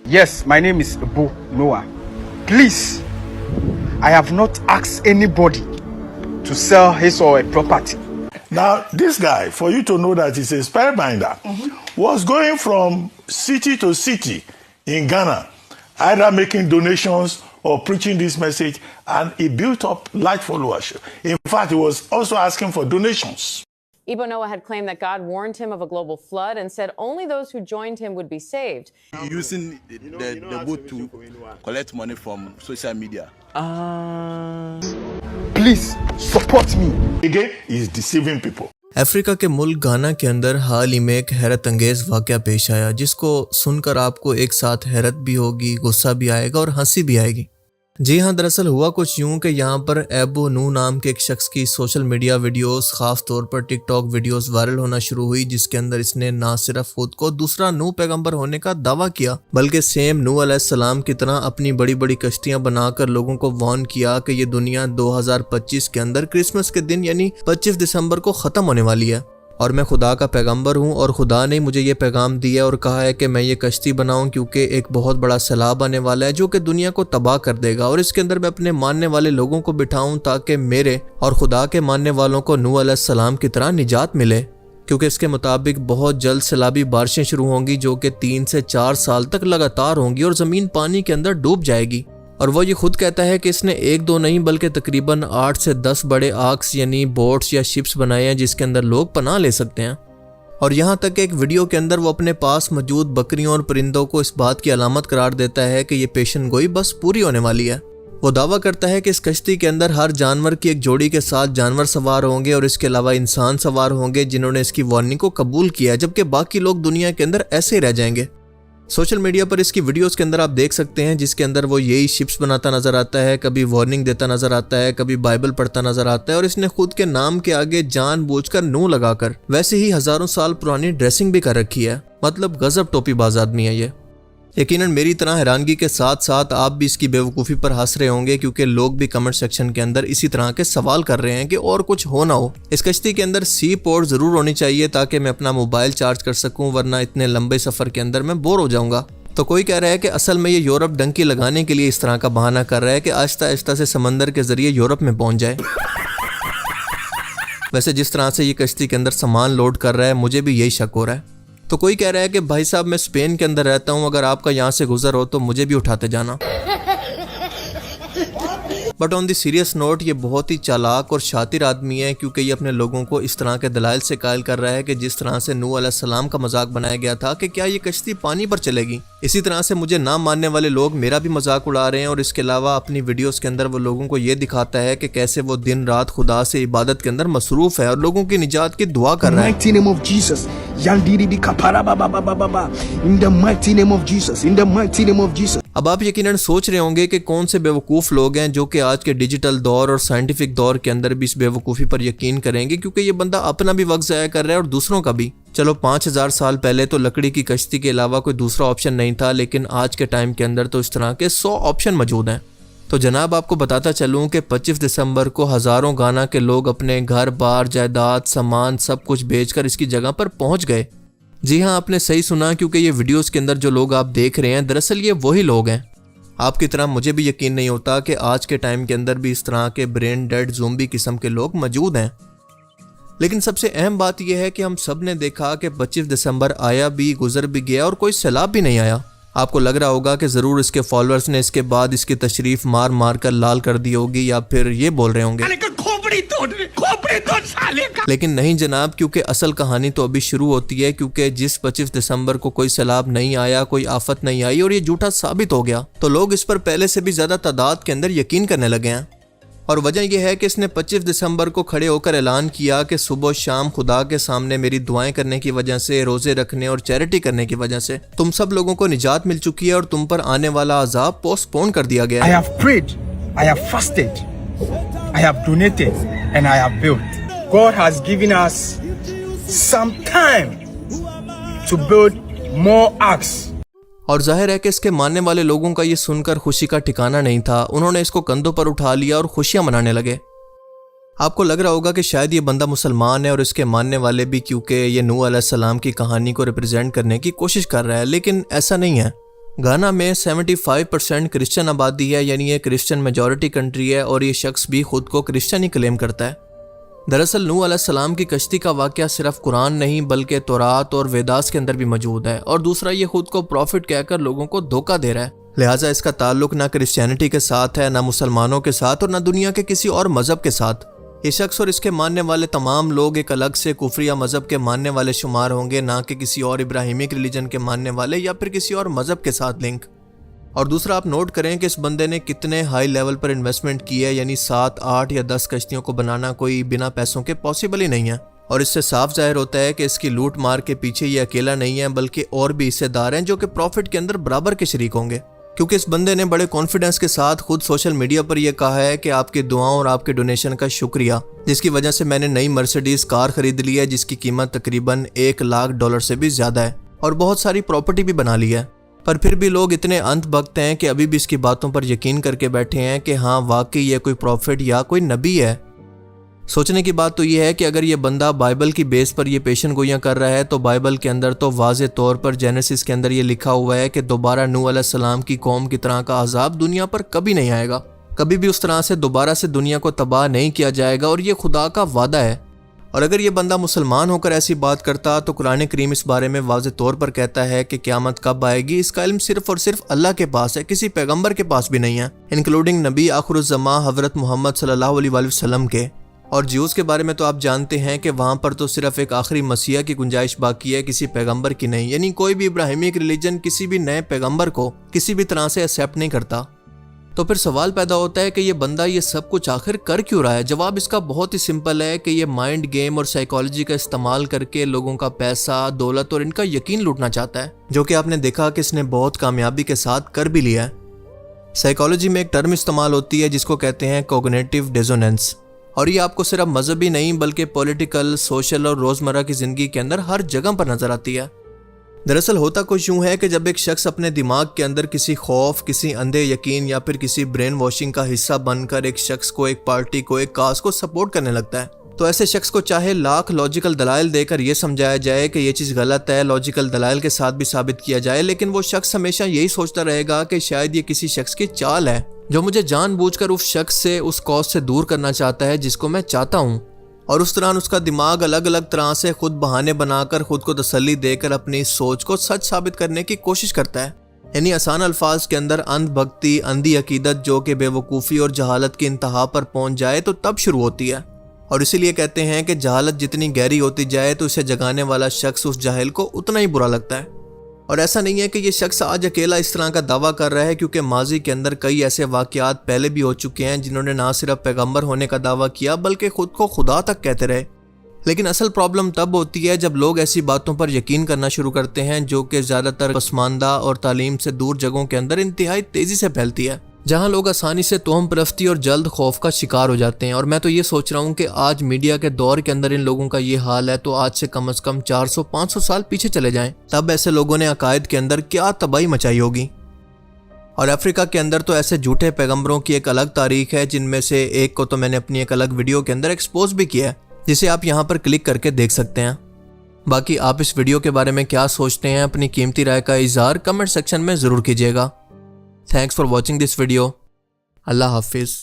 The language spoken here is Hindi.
Yes, my name is Abu Noah. Please, I have not asked anybody to sell his or her property. Now, this guy, for you to know that he's a spellbinder, was going from city to city in Ghana, either making donations or preaching this message, and he built up large followership. In fact, he was also asking for donations. Ebo Noah had claimed that God warned him of a global flood and said only those who joined him would be saved. Using the boat to collect money from social media. Please support me. Again, he's deceiving people. Africa के मुल्क घाना के अंदर हाल ही में एक हैरत अंगेज वाक़या पेश आया जिसको सुनकर आपको एक साथ हैरत भी होगी, गुस्सा भी आएगा और हंसी भी आएगी। जी हाँ, दरअसल हुआ कुछ यूं कि यहाँ पर एबो नू नाम के एक शख्स की सोशल मीडिया वीडियोस, खास तौर पर टिकटॉक वीडियोस वायरल होना शुरू हुई, जिसके अंदर इसने ना सिर्फ खुद को दूसरा नू पैगंबर होने का दावा किया, बल्कि सेम नू अलैहिस्सलाम की तरह अपनी बड़ी बड़ी कश्तियां बनाकर लोगों को वार्न किया कि ये दुनिया 2025 के अंदर क्रिसमस के दिन यानी 25 दिसंबर को ख़त्म होने वाली है और मैं खुदा का पैगंबर हूँ और खुदा ने मुझे ये पैगाम दिया और कहा है कि मैं ये कश्ती बनाऊं क्योंकि एक बहुत बड़ा सैलाब आने वाला है जो कि दुनिया को तबाह कर देगा और इसके अंदर मैं अपने मानने वाले लोगों को बिठाऊं ताकि मेरे और खुदा के मानने वालों को नूह अलैहिस्सलाम की तरह निजात मिले, क्योंकि इसके मुताबिक बहुत जल्द सैलाबी बारिशें शुरू होंगी जो कि 3 से 4 साल तक लगातार होंगी और ज़मीन पानी के अंदर डूब जाएगी। और वो ये खुद कहता है कि इसने 1-2 नहीं बल्कि तकरीबन 8 से 10 बड़े आर्क्स यानी बोट्स या शिप्स बनाए हैं जिसके अंदर लोग पनाह ले सकते हैं। और यहाँ तक एक वीडियो के अंदर वो अपने पास मौजूद बकरियों और परिंदों को इस बात की अलामत करार देता है कि ये पेशन गोई बस पूरी होने वाली है। वो दावा करता है कि इस कश्ती के अंदर हर जानवर की एक जोड़ी के साथ जानवर सवार होंगे और इसके अलावा इंसान सवार होंगे जिन्होंने इसकी वार्निंग को कबूल किया है, जबकि बाकी लोग दुनिया के अंदर ऐसे ही रह जाएंगे। सोशल मीडिया पर इसकी वीडियोस के अंदर आप देख सकते हैं जिसके अंदर वो यही शिप्स बनाता नजर आता है, कभी वार्निंग देता नजर आता है, कभी बाइबल पढ़ता नजर आता है और इसने खुद के नाम के आगे जानबूझकर नू लगाकर वैसे ही हजारों साल पुरानी ड्रेसिंग भी कर रखी है। मतलब गजब टोपीबाज आदमी है ये। यकीनन मेरी तरह हैरानगी के साथ साथ आप भी इसकी बेवकूफ़ी पर हंस रहे होंगे क्योंकि लोग भी कमेंट सेक्शन के अंदर इसी तरह के सवाल कर रहे हैं कि और कुछ हो ना हो। इस कश्ती के अंदर सी पोर्ट ज़रूर होनी चाहिए ताकि मैं अपना मोबाइल चार्ज कर सकूं, वरना इतने लंबे सफ़र के अंदर मैं बोर हो जाऊंगा। तो कोई कह रहा है कि असल में ये यूरोप डंकी लगाने के लिए इस तरह का बहाना कर रहा है कि आहिस्ता आहिस्ता से समंदर के जरिए यूरोप में पहुंच जाए। वैसे जिस तरह से ये कश्ती के अंदर सामान लोड कर रहा है मुझे भी यही शक हो रहा है। तो कोई कह रहा है कि भाई साहब मैं स्पेन के अंदर रहता हूं, अगर आपका यहाँ से गुजर हो तो मुझे भी उठाते जाना। But on the serious note ये बहुत ही चालाक और शातिर आदमी है क्योंकि ये अपने लोगों को इस तरह के दलाइल से कायल कर रहा है कि जिस तरह से नूह अलैहिस्सलाम का मजाक बनाया गया था कि क्या ये कश्ती पानी पर चलेगी, इसी तरह से मुझे ना मानने वाले लोग मेरा भी मजाक उड़ा रहे हैं। और इसके अलावा अपनी वीडियोस के अंदर वो लोगों को ये दिखाता है कि कैसे वो दिन रात खुदा से इबादत के अंदर मसरूफ है और लोगों की निजात की दुआ कर रहा है। अब आप यकीनन सोच रहे होंगे कि कौन से बेवकूफ़ लोग हैं जो कि आज के डिजिटल दौर और साइंटिफिक दौर के अंदर भी इस बेवकूफ़ी पर यकीन करेंगे, क्योंकि ये बंदा अपना भी वक्त ज़ाया कर रहा है और दूसरों का भी। चलो 5000 साल पहले तो लकड़ी की कश्ती के अलावा कोई दूसरा ऑप्शन नहीं था, लेकिन आज के टाइम के अंदर तो इस तरह के 100 ऑप्शन मौजूद हैं। तो जनाब आपको बताता चलूँ कि 25 दिसंबर को हज़ारों गाना के लोग अपने घर बार जायदाद सामान सब कुछ बेचकर इसकी जगह पर पहुँच गए। जी हाँ, आपने सही सुना, क्योंकि ये वीडियोस के अंदर जो लोग आप देख रहे हैं दरअसल ये वही लोग हैं। आपकी तरह मुझे भी यकीन नहीं होता कि आज के टाइम के अंदर भी इस तरह के ब्रेन डेड ज़ोंबी किस्म के लोग मौजूद हैं। लेकिन सबसे अहम बात यह है कि हम सब ने देखा कि 25 दिसंबर आया भी, गुजर भी गया और कोई सैलाब भी नहीं आया। आपको लग रहा होगा कि ज़रूर इसके फॉलोअर्स ने इसके बाद इसकी तशरीफ मार मार कर लाल कर दी होगी, या फिर ये बोल रहे होंगे खोपड़ी तोड़ साले का। लेकिन नहीं जनाब, क्योंकि असल कहानी तो अभी शुरू होती है। क्योंकि जिस 25 दिसंबर को कोई सैलाब नहीं आया, कोई आफत नहीं आई और ये झूठा साबित हो गया, तो लोग इस पर पहले से भी ज्यादा तादाद के अंदर यकीन करने लगे हैं। और वजह यह है कि इसने 25 दिसंबर को खड़े होकर ऐलान किया कि सुबह शाम खुदा के सामने मेरी दुआएं करने की वजह से, रोजे रखने और चैरिटी करने की वजह से तुम सब लोगों को निजात मिल चुकी है और तुम पर आने वाला अजाब पोस्टपोन कर दिया गया है। I have prayed, I have fasted, I have donated and I have built. God has given us some time to build more arks. और जाहिर है कि इसके मानने वाले लोगों का ये सुनकर खुशी का ठिकाना नहीं था। उन्होंने इसको कंधों पर उठा लिया और खुशियां मनाने लगे। आपको लग रहा होगा कि शायद ये बंदा मुसलमान है और इसके मानने वाले भी, क्योंकि ये नूह अलैहिस्सलाम की कहानी को रिप्रेजेंट करने की कोशिश कर रहा है, लेकिन ऐसा नहीं है। गाना में 75% क्रिश्चियन आबादी है, यानी ये क्रिश्चियन मेजॉरिटी कंट्री है और ये शख्स भी खुद को क्रिश्चियन ही क्लेम करता है। दरअसल नूह अलैहिस्सलाम की कश्ती का वाक़या सिर्फ कुरान नहीं बल्कि तौरात और वेदास के अंदर भी मौजूद है, और दूसरा ये खुद को प्रॉफिट कहकर लोगों को धोखा दे रहा है। लिहाजा इसका ताल्लुक ना क्रिश्चियनिटी के साथ है, ना मुसलमानों के साथ और ना दुनिया के किसी और मज़हब के साथ। ये शख्स और इसके मानने वाले तमाम लोग एक अलग से कुफरिया मज़हब के मानने वाले शुमार होंगे, ना कि किसी और इब्राहिमिक रिलीजन के मानने वाले या फिर किसी और मज़हब के साथ लिंक। और दूसरा आप नोट करें कि इस बंदे ने कितने हाई लेवल पर इन्वेस्टमेंट की है, यानी 7, 8 या 10 कश्तियों को बनाना कोई बिना पैसों के पॉसिबल ही नहीं है। और इससे साफ जाहिर होता है कि इसकी लूट मार के पीछे ये अकेला नहीं है बल्कि और भी हिस्सेदार हैं जो कि प्रॉफिट के अंदर बराबर के शरीक होंगे, क्योंकि इस बंदे ने बड़े कॉन्फिडेंस के साथ खुद सोशल मीडिया पर यह कहा है कि आपकी दुआओं और आपके डोनेशन का शुक्रिया, जिसकी वजह से मैंने नई मर्सिडीज कार खरीद ली है जिसकी कीमत तकरीबन $1 लाख से भी ज्यादा है, और बहुत सारी प्रॉपर्टी भी बना ली है। पर फिर भी लोग इतने अंधभक्त हैं कि अभी भी इसकी बातों पर यकीन करके बैठे हैं कि हाँ वाकई ये कोई प्रॉफिट या कोई नबी है। सोचने की बात तो यह है कि अगर ये बंदा बाइबल की बेस पर ये पेशन गोइयाँ कर रहा है तो बाइबल के अंदर तो वाज़े तौर पर जेनेसिस के अंदर ये लिखा हुआ है कि दोबारा नूह अलैहिस्सलाम की कौम की तरह का अजाब दुनिया पर कभी नहीं आएगा, कभी भी उस तरह से दोबारा से दुनिया को तबाह नहीं किया जाएगा, और ये खुदा का वादा है। और अगर ये बंदा मुसलमान होकर ऐसी बात करता तो कुरान करीम इस बारे में वाज़े तौर पर कहता है कि क़यामत कब आएगी इसका इल्म सिर्फ और सिर्फ अल्लाह के पास है, किसी पैगंबर के पास भी नहीं है, इंक्लूडिंग नबी आखिरुज़्ज़मा हज़रत मोहम्मद सल्लल्लाहु अलैहि वसल्लम के। और ज्यूज़ के बारे में तो आप जानते हैं कि वहाँ पर तो सिर्फ एक आखिरी मसीहा की गुंजाइश बाकी है, किसी पैगंबर की नहीं, यानी कोई भी इब्राहिमिक रिलीजन किसी भी नए पैगंबर को किसी भी तरह से एक्सेप्ट नहीं करता। तो फिर सवाल पैदा होता है कि ये बंदा ये सब कुछ आखिर कर क्यों रहा है। जवाब इसका बहुत ही सिंपल है कि ये माइंड गेम और साइकोलॉजी का इस्तेमाल करके लोगों का पैसा, दौलत और इनका यकीन लूटना चाहता है, जो कि आपने देखा कि इसने बहुत कामयाबी के साथ कर भी लिया है। साइकोलॉजी में एक टर्म इस्तेमाल होती है जिसको कहते हैं कॉग्निटिव डिसोनेंस, और ये आपको सिर्फ मजहबी नहीं बल्कि पॉलिटिकल, सोशल और रोज़मर्रा की ज़िंदगी के अंदर हर जगह पर नजर आती है। दरअसल होता कुछ यूँ है कि जब एक शख्स अपने दिमाग के अंदर किसी खौफ, किसी अंधे यकीन या फिर किसी ब्रेन वॉशिंग का हिस्सा बनकर एक शख्स को, एक पार्टी को, एक काज को सपोर्ट करने लगता है, तो ऐसे शख्स को चाहे लाख लॉजिकल दलाइल देकर यह समझाया जाए कि ये चीज़ गलत है, लॉजिकल दलाइल के साथ भी साबित किया जाए, लेकिन वो शख्स हमेशा यही सोचता रहेगा कि शायद ये किसी शख्स की चाल है जो मुझे जानबूझकर उस शख्स से, उस कॉज से दूर करना चाहता है जिसको मैं चाहता हूँ। और उस दौरान उसका दिमाग अलग अलग तरह से खुद बहाने बनाकर खुद को तसल्ली देकर अपनी सोच को सच साबित करने की कोशिश करता है। यानी आसान अल्फाज के अंदर अंधभक्ति, अंधी अकीदत जो कि बेवकूफ़ी और जहालत की इंतहा पर पहुंच जाए तो तब शुरू होती है। और इसीलिए कहते हैं कि जहालत जितनी गहरी होती जाए तो इसे जगाने वाला शख्स उस जाहिल को उतना ही बुरा लगता है। और ऐसा नहीं है कि ये शख्स आज अकेला इस तरह का दावा कर रहा है, क्योंकि माजी के अंदर कई ऐसे वाक़यात पहले भी हो चुके हैं जिन्होंने ना सिर्फ पैगंबर होने का दावा किया बल्कि खुद को खुदा तक कहते रहे। लेकिन असल प्रॉब्लम तब होती है जब लोग ऐसी बातों पर यकीन करना शुरू करते हैं जो कि ज़्यादातर पसमानदा और तालीम से दूर जगहों के अंदर इंतहाई तेज़ी से फैलती है, जहां लोग आसानी से तोहम परस्ती और जल्द खौफ का शिकार हो जाते हैं। और मैं तो ये सोच रहा हूँ कि आज मीडिया के दौर के अंदर इन लोगों का ये हाल है तो आज से कम 400-500 साल पीछे चले जाएं, तब ऐसे लोगों ने अकायद के अंदर क्या तबाही मचाई होगी। और अफ्रीका के अंदर तो ऐसे झूठे पैगंबरों की एक अलग तारीख है, जिनमें से एक को तो मैंने अपनी एक अलग वीडियो के अंदर एक्सपोज भी किया है, जिसे आप यहाँ पर क्लिक करके देख सकते हैं। बाकी आप इस वीडियो के बारे में क्या सोचते हैं, अपनी कीमती राय का इजहार कमेंट सेक्शन में ज़रूर कीजिएगा। Thanks for watching this video. Allah Hafiz.